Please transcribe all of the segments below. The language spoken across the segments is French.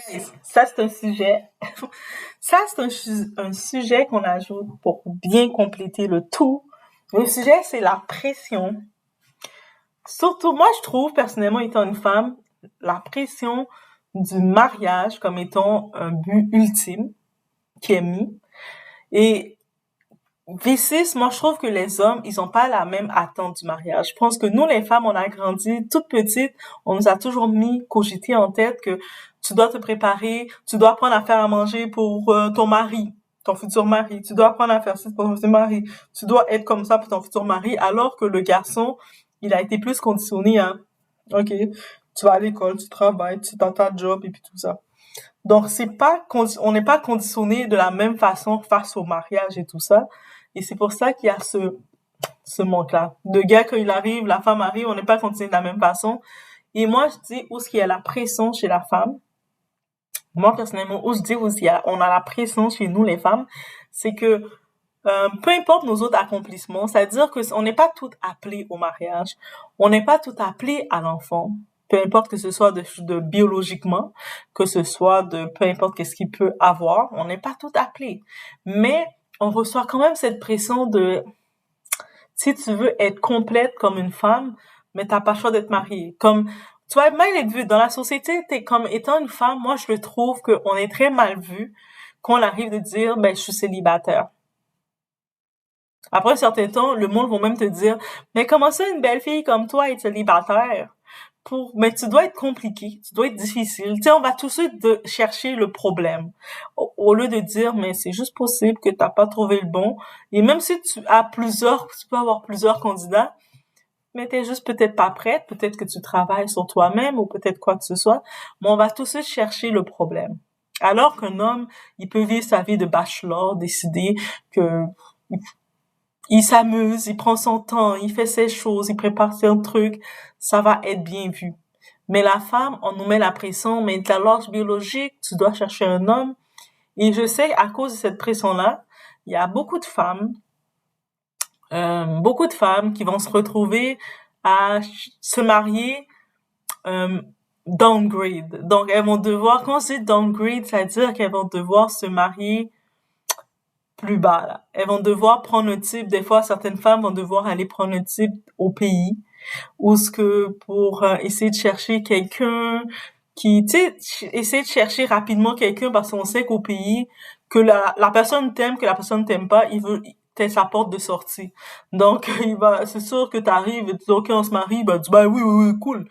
Guys, ça c'est un sujet, ça c'est un sujet qu'on ajoute pour bien compléter le tout. Le sujet, c'est la pression. Surtout, moi je trouve personnellement étant une femme, la pression du mariage comme étant un but ultime qui est mis. Et V6, moi, je trouve que les hommes, ils ont pas la même attente du mariage. Je pense que nous, les femmes, on a grandi toutes petites, on nous a toujours mis, cogité en tête que tu dois te préparer, tu dois apprendre à faire à manger pour ton mari, ton futur mari, tu dois apprendre à faire ci pour ton futur mari, tu dois être comme ça pour ton futur mari, alors que le garçon, il a été plus conditionné à, ok, tu vas à l'école, tu travailles, tu as ta job et puis tout ça. Donc, on n'est pas conditionné de la même façon face au mariage et tout ça. Et c'est pour ça qu'il y a ce manque-là. Le gars, quand il arrive, la femme arrive, on n'est pas conditionné de la même façon. Et moi, je dis, où est-ce qu'il y a la pression chez la femme? Moi, personnellement, où je dis, on a la pression chez nous, les femmes, c'est que, peu importe nos autres accomplissements, c'est-à-dire que on n'est pas toutes appelées au mariage, on n'est pas toutes appelées à l'enfant, peu importe que ce soit de biologiquement, que ce soit de peu importe qu'est-ce qu'il peut avoir, on n'est pas toutes appelées. Mais on reçoit quand même cette pression de si tu veux être complète comme une femme, mais t'as pas le choix d'être mariée. Comme tu vas mal être vue dans la société, t'es comme étant une femme, moi je le trouve qu'on est très mal vu qu'on arrive de dire ben je suis célibataire. Après un certain temps, le monde va même te dire, mais comment ça une belle fille comme toi est célibataire? Mais tu dois être compliqué, tu dois être difficile. Tu sais, on va tout de suite chercher le problème. Au lieu de dire, mais c'est juste possible que t'as pas trouvé le bon. Et même si tu peux avoir plusieurs candidats, mais t'es juste peut-être pas prête, peut-être que tu travailles sur toi-même ou peut-être quoi que ce soit. Mais on va tout de suite chercher le problème. Alors qu'un homme, il peut vivre sa vie de bachelor, décider que il s'amuse, il prend son temps, il fait ses choses, il prépare ses trucs, ça va être bien vu. Mais la femme, on nous met la pression, mais de l'ordre biologique, tu dois chercher un homme. Et je sais, à cause de cette pression-là, il y a beaucoup de femmes qui vont se retrouver à se marier euh, downgrade. Donc, elles vont devoir, quand c'est downgrade, c'est-à-dire qu'elles vont devoir se marier plus bas, là. Elles vont devoir prendre un type, des fois, certaines femmes vont devoir aller prendre un type au pays, ou ce que pour essayer de chercher quelqu'un tu sais, essayer de chercher rapidement quelqu'un parce qu'on sait qu'au pays, que la personne t'aime, que la personne t'aime pas, t'es sa porte de sortie. Donc, c'est sûr que t'arrives et tu dis, ok, on se marie, ben, tu dis, ben oui, oui, oui, cool.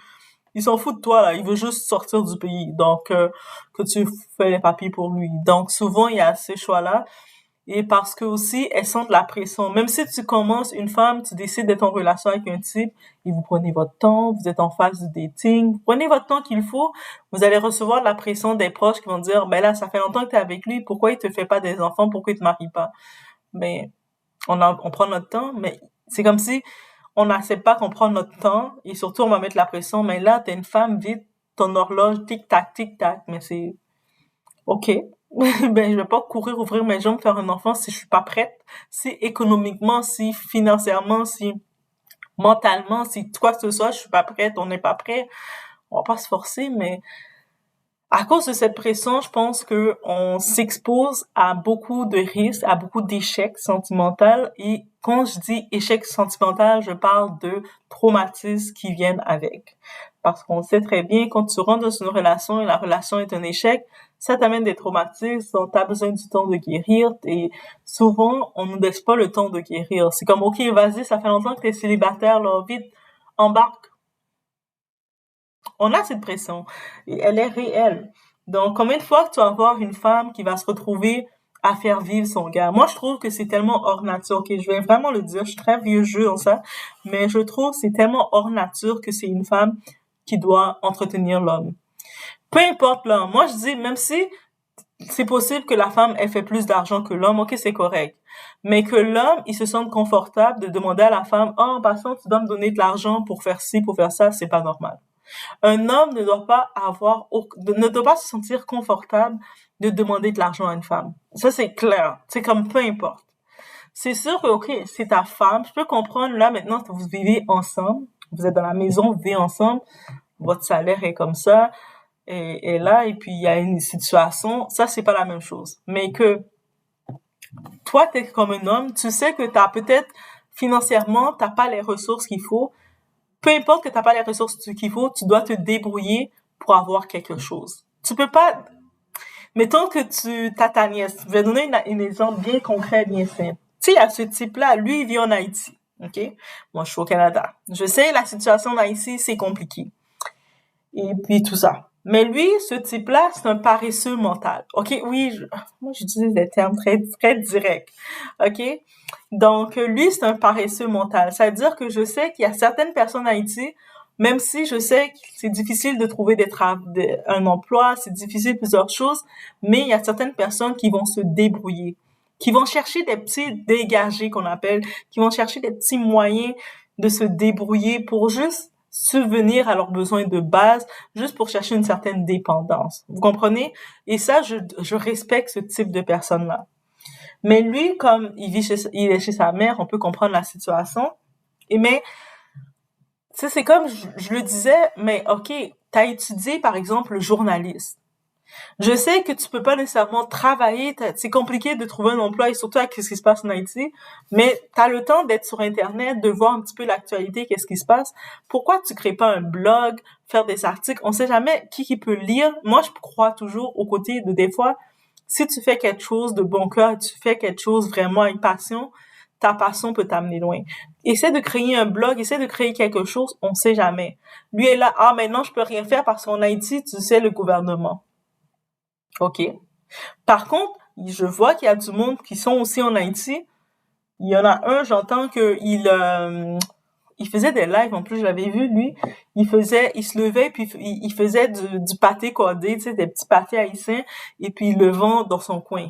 Il s'en fout de toi, là. Il veut juste sortir du pays. Donc, que tu fais les papiers pour lui. Donc, souvent, il y a ces choix-là. Et parce que aussi, elles sentent la pression. Même si tu commences une femme, tu décides d'être en relation avec un type, et vous prenez votre temps, vous êtes en phase de dating, vous prenez votre temps qu'il faut, vous allez recevoir de la pression des proches qui vont dire, ben là, ça fait longtemps que t'es avec lui, pourquoi il te fait pas des enfants, pourquoi il te marie pas? Mais, on prend notre temps, mais c'est comme si on n'accepte pas qu'on prend notre temps, et surtout on va mettre la pression, mais là, t'es une femme, vite, ton horloge, tic-tac, mais c'est, OK. Ben, je vais pas courir ouvrir mes jambes faire un enfant si je suis pas prête. Si économiquement, si financièrement, si mentalement, si quoi que ce soit, je suis pas prête, on n'est pas prêt. On va pas se forcer, mais à cause de cette pression, je pense que on s'expose à beaucoup de risques, à beaucoup d'échecs sentimentaux. Et quand je dis échec sentimental, je parle de traumatismes qui viennent avec. Parce qu'on sait très bien, quand tu rentres dans une relation et la relation est un échec, ça t'amène des traumatismes dont t'as besoin du temps de guérir. Et souvent, on nous laisse pas le temps de guérir. C'est comme, OK, vas-y, ça fait longtemps que t'es célibataire, là, vite, embarque. On a cette pression et elle est réelle. Donc, combien de fois que tu vas voir une femme qui va se retrouver à faire vivre son gars? Moi, je trouve que c'est tellement hors nature. Ok, je vais vraiment le dire, je suis très vieux jeu en ça, mais je trouve que c'est tellement hors nature que c'est une femme qui doit entretenir l'homme. Peu importe l'homme. Moi, je dis, même si c'est possible que la femme ait fait plus d'argent que l'homme, ok, c'est correct. Mais que l'homme, il se sente confortable de demander à la femme, oh, en passant, tu dois me donner de l'argent pour faire ci, pour faire ça, c'est pas normal. Un homme ne doit pas se sentir confortable de demander de l'argent à une femme. Ça, c'est clair. C'est comme peu importe. C'est sûr que, ok, c'est ta femme. Je peux comprendre, là, maintenant, que vous vivez ensemble. Vous êtes dans la maison, vous vivez ensemble. Votre salaire est comme ça. est là et puis il y a une situation, ça c'est pas la même chose. Mais que toi t'es comme un homme, tu sais que t'as peut-être financièrement t'as pas les ressources qu'il faut. Peu importe que t'as pas les ressources qu'il faut, tu dois te débrouiller pour avoir quelque chose. Tu peux pas. Mettons que t'as ta nièce. Je vais donner une exemple bien concret, bien simple. Tu sais, il y a ce type-là, lui, il vit en Haïti. OK? Moi, je suis au Canada. Je sais, la situation en Haïti, c'est compliqué. Et puis, tout ça. Mais lui, ce type-là, c'est un paresseux mental. OK? Oui, moi, j'utilise des termes très, très directs. OK? Donc, lui, c'est un paresseux mental. Ça veut dire que je sais qu'il y a certaines personnes en Haïti, même si je sais que c'est difficile de trouver un emploi, c'est difficile plusieurs choses, mais il y a certaines personnes qui vont se débrouiller, qui vont chercher des petits dégagés qu'on appelle, qui vont chercher des petits moyens de se débrouiller pour juste subvenir à leurs besoins de base, juste pour chercher une certaine dépendance. Vous comprenez? Et ça, je respecte ce type de personnes-là. Mais lui, comme il est chez sa mère, on peut comprendre la situation. Et mais, tu sais, c'est comme je le disais, mais ok, t'as étudié par exemple le journaliste. Je sais que tu peux pas nécessairement travailler, c'est compliqué de trouver un emploi et surtout avec ce qui se passe en Haïti, mais t'as le temps d'être sur Internet, de voir un petit peu l'actualité, qu'est-ce qui se passe. Pourquoi tu crées pas un blog, faire des articles? On sait jamais qui peut lire. Moi, je crois toujours aux côtés de des fois, si tu fais quelque chose de bon cœur, tu fais quelque chose vraiment avec passion, ta passion peut t'amener loin. Essaie de créer un blog, essaie de créer quelque chose, on sait jamais. Lui est là, ah, maintenant je peux rien faire parce qu'en Haïti, tu sais, le gouvernement. OK. Par contre, je vois qu'il y a du monde qui sont aussi en Haïti. Il y en a un, j'entends que il faisait des lives, en plus, je l'avais vu, lui. Il se levait, puis il faisait du pâté cordé, tu sais, des petits pâtés haïtiens, et puis il le vend dans son coin.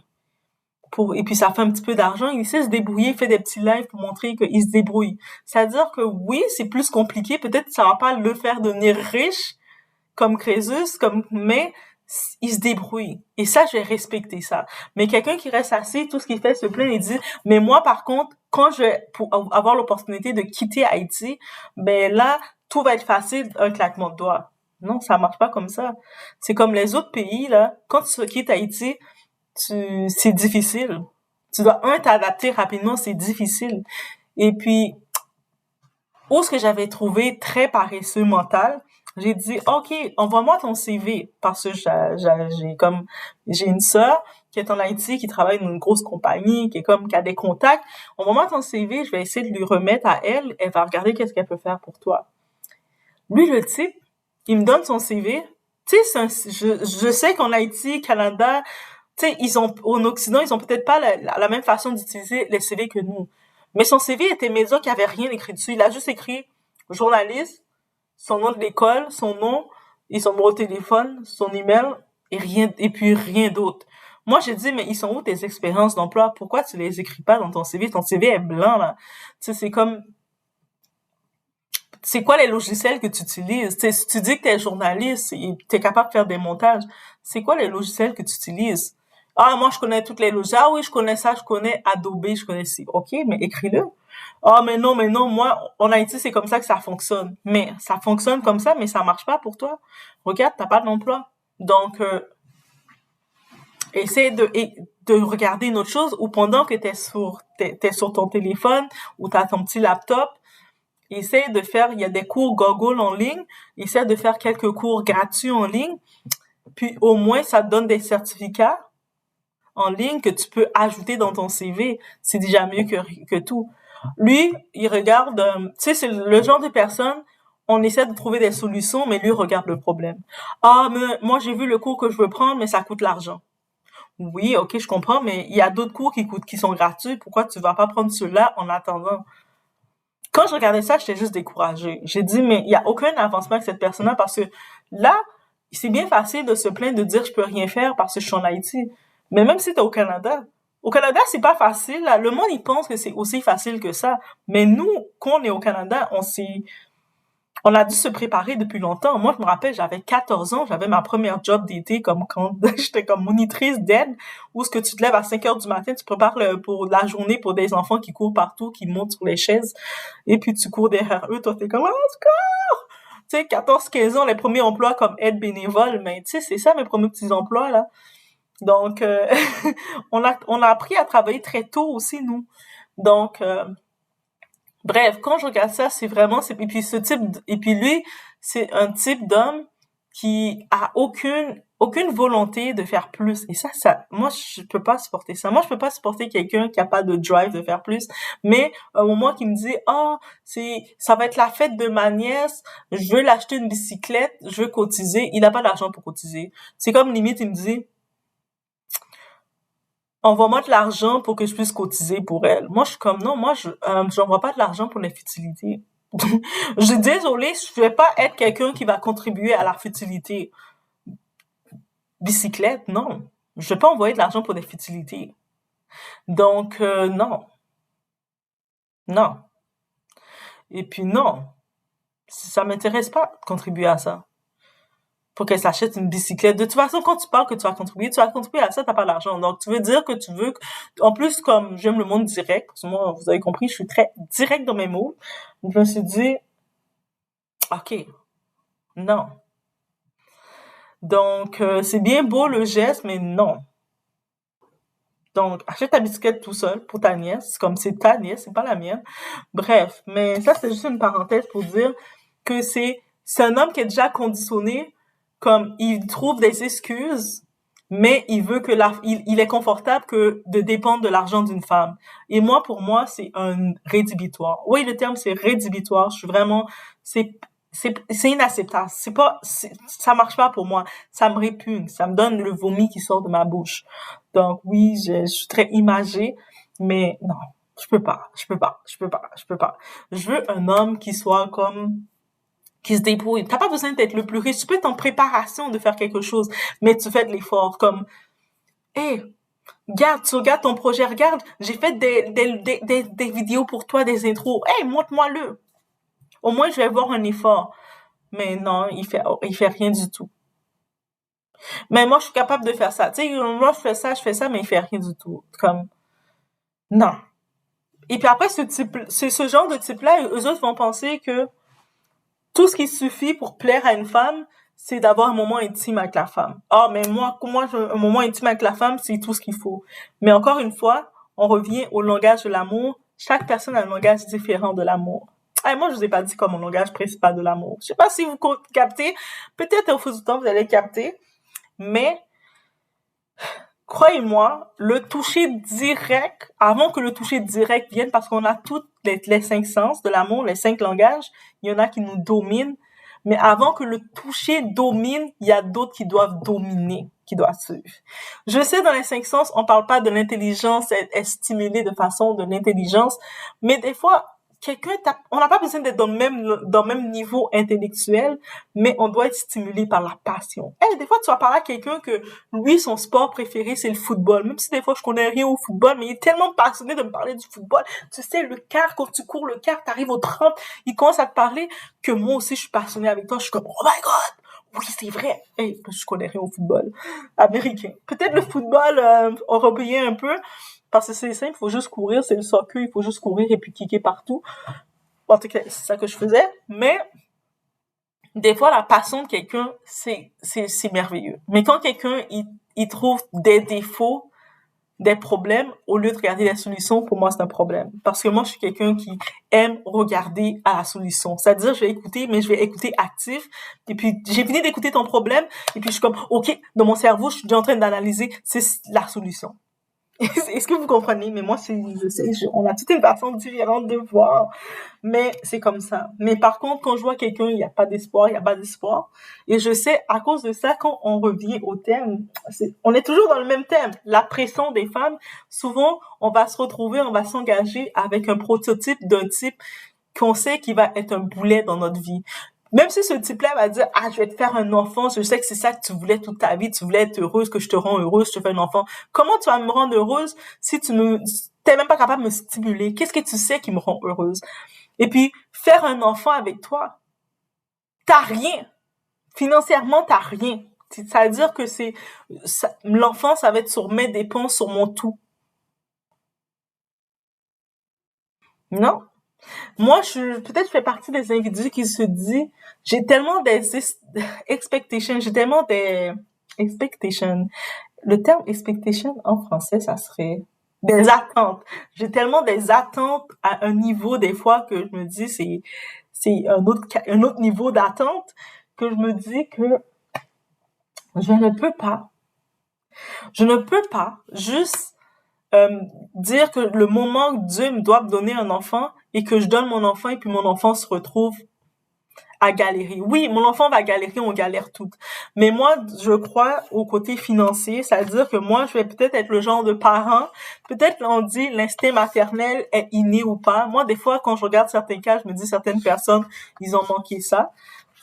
Et puis ça fait un petit peu d'argent, il sait se débrouiller, il fait des petits lives pour montrer qu'il se débrouille. C'est-à-dire que oui, c'est plus compliqué, peut-être que ça va pas le faire devenir riche, comme Crésus, mais il se débrouille. Et ça, j'ai respecté ça. Mais quelqu'un qui reste assis, tout ce qu'il fait, se plaint et dit, mais moi, par contre, quand pour avoir l'opportunité de quitter Haïti, ben là, tout va être facile, un claquement de doigts. Non, ça marche pas comme ça. C'est comme les autres pays, là. Quand tu quittes Haïti, c'est difficile. Tu dois, t'adapter rapidement, c'est difficile. Et puis, où ce que j'avais trouvé très paresseux mental, j'ai dit, OK, envoie-moi ton CV, parce que j'ai une sœur qui est en Haïti, qui travaille dans une grosse compagnie, qui a des contacts. Envoie-moi ton CV, je vais essayer de lui remettre à elle, elle va regarder qu'est-ce qu'elle peut faire pour toi. Lui, le type, il me donne son CV. Tu sais, je sais qu'en Haïti, Canada, tu sais, en Occident, ils ont peut-être pas la même façon d'utiliser les CV que nous. Mais son CV était médiocre, il n'y avait rien écrit dessus. Il a juste écrit journaliste, son nom de l'école, son nom et son numéro de téléphone, son email et puis rien d'autre. Moi, j'ai dit, mais ils sont où tes expériences d'emploi? Pourquoi tu les écris pas dans ton CV? Ton CV est blanc, là. Tu sais, c'est quoi les logiciels que tu utilises? Tu sais, si tu dis que t'es journaliste et t'es capable de faire des montages, c'est quoi les logiciels que tu utilises? Ah, moi, je connais toutes les logiciels. Ah oui, je connais ça, je connais Adobe, je connais ci. OK, mais écris-le. Ah, mais non, moi, en Haïti, c'est comme ça que ça fonctionne. Mais ça fonctionne comme ça, mais ça marche pas pour toi. Regarde, t'as pas d'emploi. Donc, essaie de regarder une autre chose ou pendant que t'es sur ton téléphone ou t'as ton petit laptop, essaie de faire, il y a des cours Google en ligne, essaie de faire quelques cours gratuits en ligne, puis au moins ça te donne des certificats en ligne que tu peux ajouter dans ton CV. C'est déjà mieux que tout. Lui, il regarde, tu sais, c'est le genre de personne, on essaie de trouver des solutions, mais lui regarde le problème. Ah, mais moi j'ai vu le cours que je veux prendre, mais ça coûte l'argent. Oui, ok, je comprends, mais il y a d'autres cours qui sont gratuits. Pourquoi tu vas pas prendre ceux-là en attendant? Quand je regardais ça, j'étais juste découragée. J'ai dit, mais il y a aucun avancement avec cette personne-là parce que là, c'est bien facile de se plaindre de dire je peux rien faire parce que je suis en Haïti. Mais même si t'es au Canada, c'est pas facile, là. Le monde, il pense que c'est aussi facile que ça. Mais nous, quand on est au Canada, on a dû se préparer depuis longtemps. Moi, je me rappelle, j'avais 14 ans, j'avais ma première job d'été comme quand j'étais comme monitrice d'aide, où ce que tu te lèves à 5 heures du matin, tu prépares pour la journée pour des enfants qui courent partout, qui montent sur les chaises, et puis tu cours derrière eux, toi t'es comme, oh, tu sais, 14-15 ans, les premiers emplois comme aide bénévole, mais tu sais, c'est ça mes premiers petits emplois, là. Donc, on a appris à travailler très tôt aussi, nous. Donc, bref, quand je regarde ça, c'est vraiment, et puis et puis lui, c'est un type d'homme qui a aucune volonté de faire plus. Et moi, je peux pas supporter ça. Moi, je peux pas supporter quelqu'un qui a pas de drive de faire plus. Mais, au moment qu'il me dit, oh, ça va être la fête de ma nièce, je veux l'acheter une bicyclette, je veux cotiser, il a pas d'argent pour cotiser. C'est comme limite, il me dit, envoie-moi de l'argent pour que je puisse cotiser pour elle. Moi, je suis comme, non, moi, j'envoie pas de l'argent pour les futilités. Je suis désolée, je vais pas être quelqu'un qui va contribuer à la futilité. Bicyclette, non. Je vais pas envoyer de l'argent pour des futilités. Donc, non, non. Et puis, non. Ça m'intéresse pas de contribuer à ça. Pour qu'elle s'achète une bicyclette. De toute façon, quand tu parles que tu vas contribuer à ça, t'as pas d'argent. Donc, tu veux dire que tu veux, en plus, comme j'aime le monde direct, parce que moi, vous avez compris, je suis très direct dans mes mots. Je me suis dit, ok, non. Donc, c'est bien beau le geste, mais non. Donc, achète ta bicyclette tout seul pour ta nièce, comme c'est ta nièce, c'est pas la mienne. Bref, mais ça, c'est juste une parenthèse pour dire que c'est un homme qui est déjà conditionné, comme il trouve des excuses, mais il veut que il est confortable que de dépendre de l'argent d'une femme. Et moi, pour moi, c'est un rédhibitoire. Oui, le terme c'est rédhibitoire. Je suis vraiment, c'est inacceptable. Ça marche pas pour moi. Ça me répugne. Ça me donne le vomi qui sort de ma bouche. Donc oui, je suis très imagée, mais non, je peux pas. Je veux un homme qui soit comme qui se débrouille. T'as pas besoin d'être le plus riche. Tu peux être en préparation de faire quelque chose, mais tu fais de l'effort. Comme, hey, regarde, tu regardes ton projet, regarde, j'ai fait des vidéos pour toi, des intros. Hey, montre-moi-le. Au moins, je vais voir un effort. Mais non, il fait rien du tout. Mais moi, je suis capable de faire ça. Tu sais, moi, je fais ça, mais il fait rien du tout. Comme, non. Et puis après, c'est ce genre de type-là, eux autres vont penser que tout ce qui suffit pour plaire à une femme, c'est d'avoir un moment intime avec la femme. Ah, mais un moment intime avec la femme, c'est tout ce qu'il faut. Mais encore une fois, on revient au langage de l'amour. Chaque personne a un langage différent de l'amour. Ah, moi, je vous ai pas dit comme mon langage principal de l'amour. Je sais pas si vous captez. Peut-être au fil du temps, vous allez capter. Mais croyez-moi, le toucher direct, avant que le toucher direct vienne, parce qu'on a toutes les 5 sens de l'amour, les 5 langages, il y en a qui nous dominent, mais avant que le toucher domine, il y a d'autres qui doivent dominer, qui doivent suivre. Je sais, dans les 5 sens, on parle pas de l'intelligence, être stimulé de façon de l'intelligence, mais des fois, on n'a pas besoin d'être dans le même niveau intellectuel, mais on doit être stimulé par la passion. Des fois, tu vas parler à quelqu'un que, lui, son sport préféré, c'est le football. Même si des fois, je connais rien au football, mais il est tellement passionné de me parler du football. Tu sais, le quart, quand tu cours le quart, t'arrives au 30, il commence à te parler que moi aussi, je suis passionné avec toi. Je suis comme, oh my god! Oui, c'est vrai. Je connais rien au football américain. Peut-être le football européen un peu, parce que c'est simple, il faut juste courir, c'est le soccer, il faut juste courir et puis kicker partout. En tout cas, c'est ça que je faisais. Mais des fois, la passion de quelqu'un, c'est merveilleux. Mais quand quelqu'un, il trouve des défauts, des problèmes, au lieu de regarder la solution, pour moi, c'est un problème. Parce que moi, je suis quelqu'un qui aime regarder à la solution. C'est-à-dire, je vais écouter, mais je vais écouter actif. Et puis, j'ai fini d'écouter ton problème. Et puis, je suis comme, OK, dans mon cerveau, je suis déjà en train d'analyser, c'est la solution. Est-ce que vous comprenez? Mais moi, je sais, on a toute une façon différente de voir. Mais c'est comme ça. Mais par contre, quand je vois quelqu'un, il n'y a pas d'espoir, il n'y a pas d'espoir. Et je sais, à cause de ça, quand on revient au thème, on est toujours dans le même thème. La pression des femmes. Souvent, on va se retrouver, on va s'engager avec un prototype d'un type qu'on sait qui va être un boulet dans notre vie. Même si ce type-là va dire, ah, je vais te faire un enfant, je sais que c'est ça que tu voulais toute ta vie, tu voulais être heureuse, que je te rends heureuse, je te fais un enfant. Comment tu vas me rendre heureuse si t'es même pas capable de me stimuler? Qu'est-ce que tu sais qui me rend heureuse? Et puis, faire un enfant avec toi, t'as rien. Financièrement, t'as rien. Ça veut dire que l'enfant, ça va être sur mes dépenses, sur mon tout. Non? Moi, peut-être je fais partie des individus qui se dit, j'ai tellement expectations, j'ai tellement des expectations. Le terme expectation en français, ça serait des attentes. J'ai tellement des attentes à un niveau des fois que je me dis c'est un autre niveau d'attente que je me dis que je ne peux pas. Je ne peux pas juste euh, dire que le moment où Dieu me doit me donner un enfant et que je donne mon enfant et puis mon enfant se retrouve à galérer. Oui, mon enfant va galérer, on galère toutes. Mais moi, je crois au côté financier, c'est-à-dire que moi, je vais peut-être être le genre de parent, peut-être on dit l'instinct maternel est inné ou pas. Moi, des fois, quand je regarde certains cas, je me dis certaines personnes, ils ont manqué ça.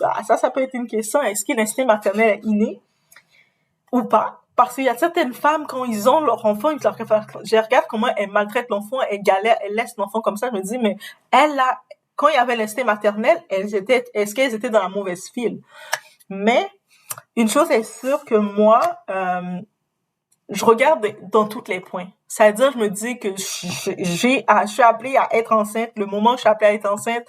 Bah, ça peut être une question. Est-ce que l'instinct maternel est inné ou pas? Parce qu'il y a certaines femmes, quand ils ont leur enfant, je regarde comment elles maltraitent l'enfant, elles galèrent, elles laissent l'enfant comme ça, je me dis, mais elle a, quand il y avait l'instinct maternel, est-ce qu'elles étaient dans la mauvaise file? Mais, une chose est sûre que moi, je regarde dans tous les points. C'est-à-dire, je me dis que je suis appelée à être enceinte, le moment où je suis appelée à être enceinte,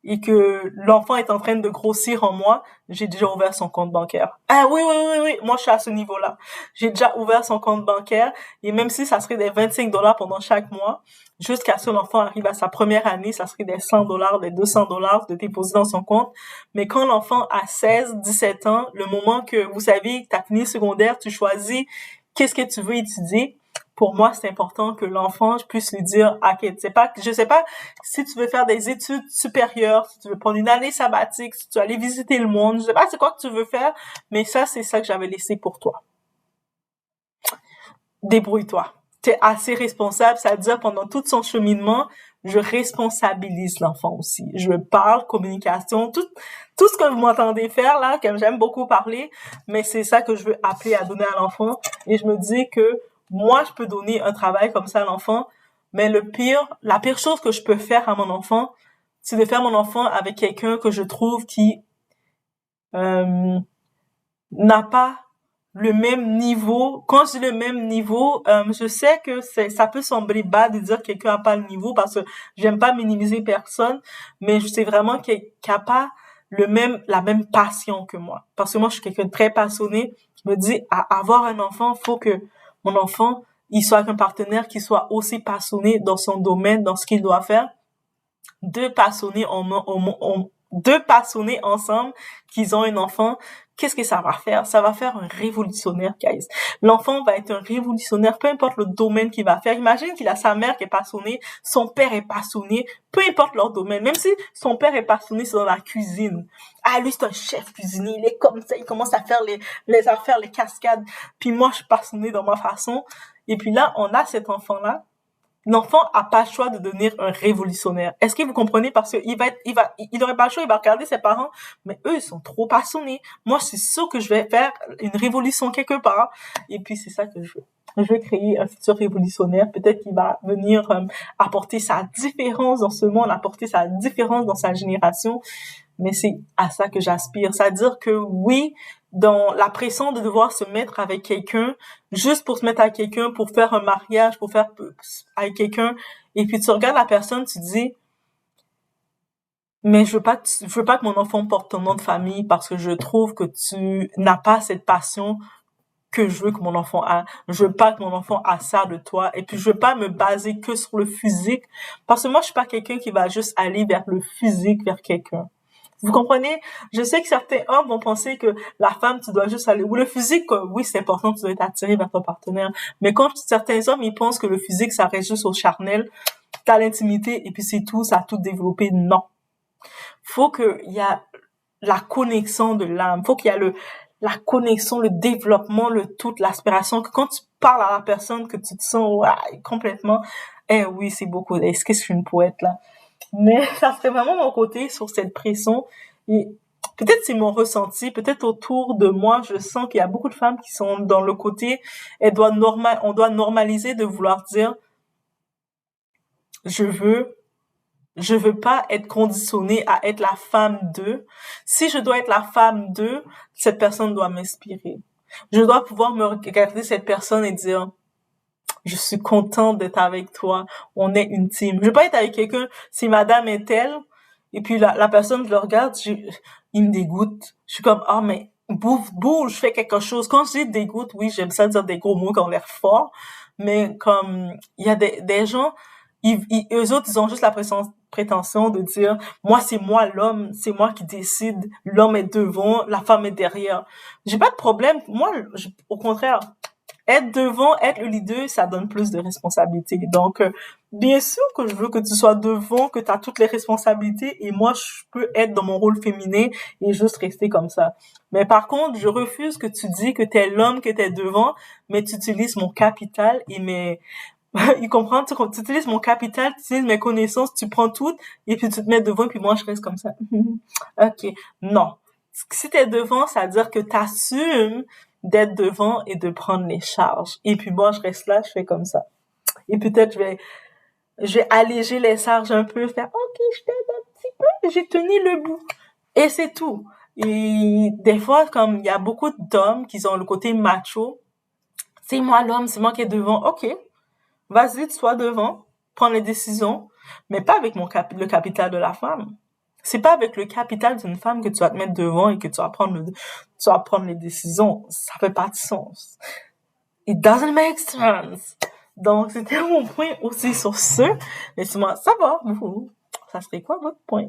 et que l'enfant est en train de grossir en moi, j'ai déjà ouvert son compte bancaire. Ah oui, oui, oui, oui, moi je suis à ce niveau-là. J'ai déjà ouvert son compte bancaire et même si ça serait des 25 $ pendant chaque mois, jusqu'à ce que l'enfant arrive à sa première année, ça serait des 100 $, des 200 $ de déposer dans son compte. Mais quand l'enfant a 16, 17 ans, le moment que, vous savez, tu as fini le secondaire, tu choisis qu'est-ce que tu veux étudier, pour moi, c'est important que l'enfant, je puisse lui dire, ok, je sais pas si tu veux faire des études supérieures, si tu veux prendre une année sabbatique, si tu veux aller visiter le monde, je sais pas c'est quoi que tu veux faire, mais ça, c'est ça que j'avais laissé pour toi. Débrouille-toi. T'es assez responsable, c'est-à-dire pendant tout son cheminement, je responsabilise l'enfant aussi. Je parle, communication, tout ce que vous m'entendez faire là, comme j'aime beaucoup parler, mais c'est ça que je veux appeler à donner à l'enfant. Et je me dis que moi, je peux donner un travail comme ça à l'enfant, mais la pire chose que je peux faire à mon enfant, c'est de faire mon enfant avec quelqu'un que je trouve qui euh, n'a pas le même niveau. Quand je dis le même niveau, je sais que ça peut sembler bas de dire que quelqu'un n'a pas le niveau parce que j'aime pas minimiser personne, mais je sais vraiment qu'il n'a pas la même passion que moi. Parce que moi, je suis quelqu'un de très passionné. Je me dis, à avoir un enfant, faut que mon enfant, il soit avec un partenaire qui soit aussi passionné dans son domaine, dans ce qu'il doit faire. Deux passionnés ensemble qu'ils ont un enfant, qu'est-ce que ça va faire? Ça va faire un révolutionnaire, guys. L'enfant va être un révolutionnaire, peu importe le domaine qu'il va faire. Imagine qu'il a sa mère qui est passionnée, son père est passionné, peu importe leur domaine. Même si son père est passionné, c'est dans la cuisine. Ah, lui, c'est un chef cuisinier, il est comme ça, il commence à faire les affaires, les cascades. Puis moi, je suis passionnée dans ma façon. Et puis là, on a cet enfant-là. L'enfant a pas le choix de devenir un révolutionnaire. Est-ce que vous comprenez? Parce que il aurait pas le choix, il va regarder ses parents, mais eux, ils sont trop passionnés. Moi, je suis sûre que je vais faire une révolution quelque part. Et puis, c'est ça que je veux. Je veux créer un futur révolutionnaire. Peut-être qu'il va venir apporter sa différence dans ce monde, apporter sa différence dans sa génération. Mais c'est à ça que j'aspire. C'est-à-dire que oui, dans la pression de devoir se mettre avec quelqu'un, juste pour se mettre avec quelqu'un, pour faire un mariage, pour faire avec quelqu'un, et puis tu regardes la personne, tu dis, mais je veux pas que mon enfant porte ton nom de famille parce que je trouve que tu n'as pas cette passion que je veux que mon enfant a. Je veux pas que mon enfant a ça de toi. Et puis, je veux pas me baser que sur le physique. Parce que moi, je suis pas quelqu'un qui va juste aller vers le physique, vers quelqu'un. Vous comprenez? Je sais que certains hommes vont penser que la femme, tu dois juste aller, ou le physique, oui, c'est important, tu dois être attiré vers ton partenaire. Mais quand certains hommes, ils pensent que le physique, ça reste juste au charnel, t'as l'intimité, et puis c'est tout, ça a tout développé. Non. Faut qu'il y a la connexion de l'âme. Faut qu'il y a la connexion, le développement, le tout, l'aspiration, que quand tu parles à la personne, que tu te sens, ouais, complètement, eh oui, c'est beaucoup. Est-ce que je suis une poète, là? Mais ça serait vraiment mon côté sur cette pression. Et peut-être c'est mon ressenti, peut-être autour de moi, je sens qu'il y a beaucoup de femmes qui sont dans le côté, on doit normaliser de vouloir dire, je veux, je veux pas être conditionnée à être la femme d'eux. Si je dois être la femme d'eux, cette personne doit m'inspirer. Je dois pouvoir me regarder cette personne et dire, je suis contente d'être avec toi, on est une team. Je veux pas être avec quelqu'un, si madame est telle, et puis la personne, je le regarde, il me dégoûte. Je suis comme, ah, mais bouge, fais quelque chose. Quand je dis dégoûte, oui, j'aime ça dire des gros mots qui ont l'air forts, mais comme, il y a des gens, eux autres, ils ont juste la prétention de dire, moi, c'est moi l'homme, c'est moi qui décide, l'homme est devant, la femme est derrière. J'ai pas de problème. Moi, au contraire, être devant, être le leader, ça donne plus de responsabilités. Donc, bien sûr que je veux que tu sois devant, que tu as toutes les responsabilités, et moi, je peux être dans mon rôle féminin et juste rester comme ça. Mais par contre, je refuse que tu dis que t'es l'homme, que t'es devant, mais tu utilises mon capital et mes... Il comprend, tu utilises mon capital, tu utilises mes connaissances, tu prends tout, et puis tu te mets devant, et puis moi, je reste comme ça. Ok, non. Si t'es devant, ça veut dire que t'assumes d'être devant et de prendre les charges. Et puis moi, je reste là, je fais comme ça. Et peut-être je vais alléger les charges un peu, faire OK, je t'aide un petit peu, j'ai tenu le bout. Et c'est tout. Et des fois, comme il y a beaucoup d'hommes qui ont le côté macho, c'est moi l'homme, c'est moi qui est devant. OK, vas-y, sois devant, prends les décisions, mais pas avec le capital de la femme. C'est pas avec le capital d'une femme que tu vas te mettre devant et que tu vas prendre les décisions. Ça fait pas de sens. It doesn't make sense. Donc, c'était mon point aussi sur ce. Laissez-moi savoir, vous. Ça serait quoi votre point?